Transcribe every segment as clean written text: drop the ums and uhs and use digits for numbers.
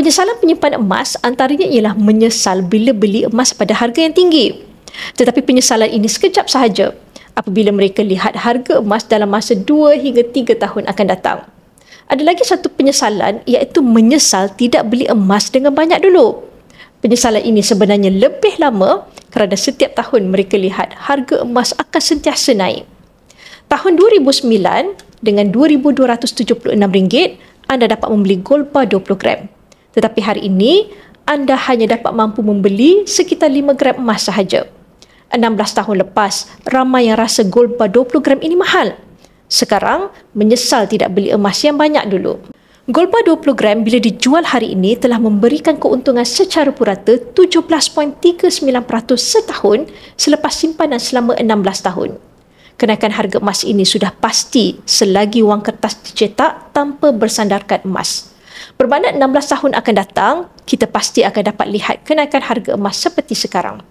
Penyesalan penyimpan emas antaranya ialah menyesal bila beli emas pada harga yang tinggi. Tetapi penyesalan ini sekejap sahaja apabila mereka lihat harga emas dalam masa 2 hingga 3 tahun akan datang. Ada lagi satu penyesalan iaitu menyesal tidak beli emas dengan banyak dulu. Penyesalan ini sebenarnya lebih lama kerana setiap tahun mereka lihat harga emas akan sentiasa naik. Tahun 2009 dengan RM2,276, anda dapat membeli gold bar 20 gram. Tetapi hari ini, anda hanya dapat mampu membeli sekitar 5 gram emas sahaja. 16 tahun lepas, ramai yang rasa gold bar 20 gram ini mahal. Sekarang, menyesal tidak beli emas yang banyak dulu. Gold bar 20 gram bila dijual hari ini telah memberikan keuntungan secara purata 17.39% setahun selepas simpanan selama 16 tahun. Kenaikan harga emas ini sudah pasti selagi wang kertas dicetak tanpa bersandarkan emas. Bermakna 16 tahun akan datang, kita pasti akan dapat lihat kenaikan harga emas seperti sekarang.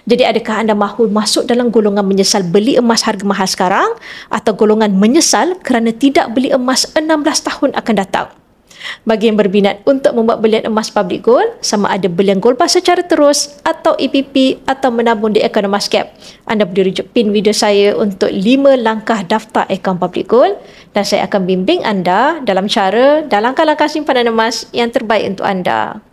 Jadi adakah anda mahu masuk dalam golongan menyesal beli emas harga mahal sekarang atau golongan menyesal kerana tidak beli emas 16 tahun akan datang? Bagi yang berminat untuk membuat belian emas public gold, sama ada belian gold bar secara terus atau EPP atau menabung di akaun Emascap, anda boleh rujuk pin video saya untuk 5 langkah daftar akaun public gold dan saya akan bimbing anda dalam cara dan langkah-langkah simpanan emas yang terbaik untuk anda.